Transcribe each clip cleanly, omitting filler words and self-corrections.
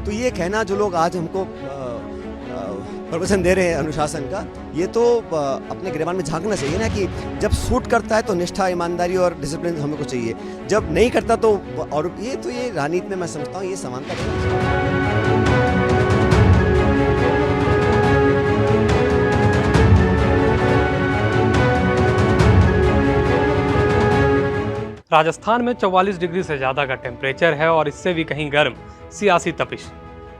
तो ये कहना जो लोग आज हमको प्रवचन दे रहे हैं अनुशासन का, ये तो अपने गिरबान में झांकना चाहिए ना कि जब सूट करता है तो निष्ठा, ईमानदारी और डिसिप्लिन हमें को चाहिए, जब नहीं करता तो और ये राजनीति में मैं समझता हूँ ये समानता है। राजस्थान में 44 डिग्री से ज़्यादा का टेम्परेचर है और इससे भी कहीं गर्म सियासी तपिश।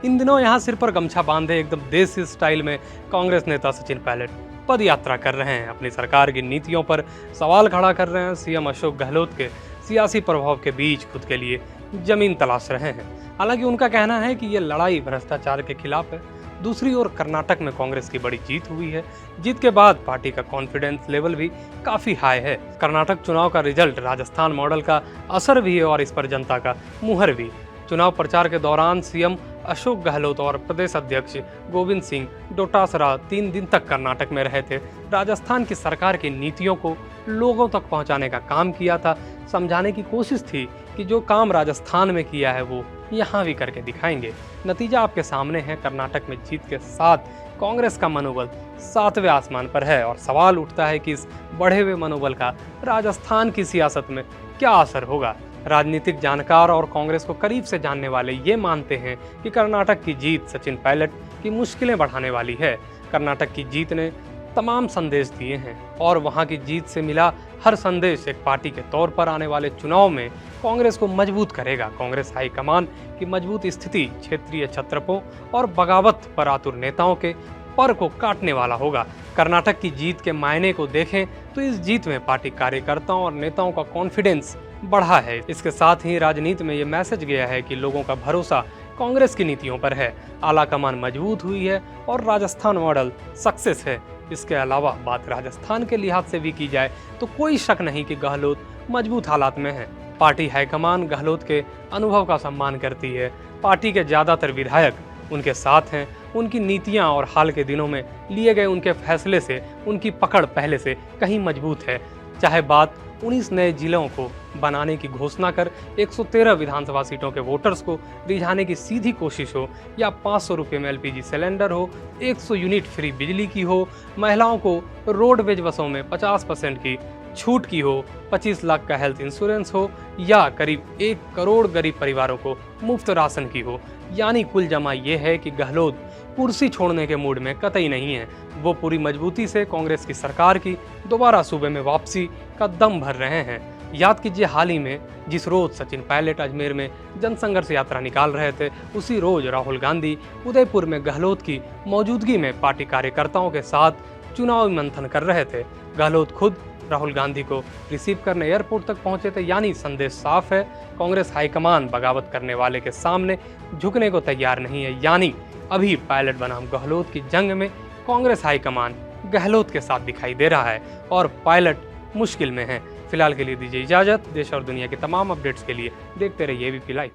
इन दिनों यहाँ सिर पर गमछा बांधे एकदम देसी स्टाइल में कांग्रेस नेता सचिन पायलट पद यात्रा कर रहे हैं। अपनी सरकार की नीतियों पर सवाल खड़ा कर रहे हैं। सीएम अशोक गहलोत के सियासी प्रभाव के बीच खुद के लिए जमीन तलाश रहे हैं। हालांकि उनका कहना है कि ये लड़ाई भ्रष्टाचार के खिलाफ है। दूसरी ओर कर्नाटक में कांग्रेस की बड़ी जीत हुई है। जीत के बाद पार्टी का कॉन्फिडेंस लेवल भी काफी हाई है। कर्नाटक चुनाव का रिजल्ट राजस्थान मॉडल का असर भी है और इस पर जनता का मुहर भी। चुनाव प्रचार के दौरान सीएम अशोक गहलोत और प्रदेश अध्यक्ष गोविंद सिंह डोटासरा 3 दिन तक कर्नाटक में रहे थे। राजस्थान की सरकार की नीतियों को लोगों तक पहुंचाने का काम किया था। समझाने की कोशिश थी कि जो काम राजस्थान में किया है वो यहाँ भी करके दिखाएंगे। नतीजा आपके सामने है। कर्नाटक में जीत के साथ कांग्रेस का मनोबल 7वें आसमान पर है और सवाल उठता है कि इस बढ़े हुए मनोबल का राजस्थान की सियासत में क्या असर होगा। राजनीतिक जानकार और कांग्रेस को करीब से जानने वाले ये मानते हैं कि कर्नाटक की जीत सचिन पायलट की मुश्किलें बढ़ाने वाली है। कर्नाटक की जीत ने तमाम संदेश दिए हैं और वहां की जीत से मिला हर संदेश एक पार्टी के तौर पर आने वाले चुनाव में कांग्रेस को मजबूत करेगा। कांग्रेस हाईकमान की मजबूत स्थिति क्षेत्रीय छत्रपों और बगावत पर आतुर नेताओं के पर को काटने वाला होगा। कर्नाटक की जीत के मायने को देखें तो इस जीत में पार्टी कार्यकर्ताओं और नेताओं का कॉन्फिडेंस बढ़ा है। इसके साथ ही राजनीति में ये मैसेज गया है कि लोगों का भरोसा कांग्रेस की नीतियों पर है। आला कमान मजबूत हुई है और राजस्थान मॉडल सक्सेस है। इसके अलावा बात राजस्थान के लिहाज से भी की जाए तो कोई शक नहीं कि गहलोत मजबूत हालात में है। पार्टी हाईकमान गहलोत के अनुभव का सम्मान करती है। पार्टी के ज़्यादातर विधायक उनके साथ हैं। उनकी नीतियां और हाल के दिनों में लिए गए उनके फैसले से उनकी पकड़ पहले से कहीं मजबूत है। चाहे बात 19 नए जिलों को बनाने की घोषणा कर 113 विधानसभा सीटों के वोटर्स को रिझाने की सीधी कोशिश हो, या 500 रुपये में LPG सिलेंडर हो, 100 यूनिट फ्री बिजली की हो, महिलाओं को रोडवेज बसों में 50% की छूट की हो, 25 लाख का हेल्थ इंश्योरेंस हो, या करीब 1 करोड़ गरीब परिवारों को मुफ्त राशन की हो। यानी कुल जमा ये है कि गहलोत कुर्सी छोड़ने के मूड में कतई नहीं है। वो पूरी मजबूती से कांग्रेस की सरकार की दोबारा सूबे में वापसी का दम भर रहे हैं। याद कीजिए हाल ही में जिस रोज सचिन पायलट अजमेर में जनसंघर्ष यात्रा निकाल रहे थे, उसी रोज राहुल गांधी उदयपुर में गहलोत की मौजूदगी में पार्टी कार्यकर्ताओं के साथ चुनावी मंथन कर रहे थे। गहलोत खुद राहुल गांधी को रिसीव करने एयरपोर्ट तक पहुंचे थे। यानी संदेश साफ है, कांग्रेस हाईकमान बगावत करने वाले के सामने झुकने को तैयार नहीं है। यानी अभी पायलट बनाम गहलोत की जंग में कांग्रेस हाईकमान गहलोत के साथ दिखाई दे रहा है और पायलट मुश्किल में है। फिलहाल के लिए दीजिए इजाजत। देश और दुनिया की तमाम अपडेट्स के लिए देखते रहिए ABP लाइव।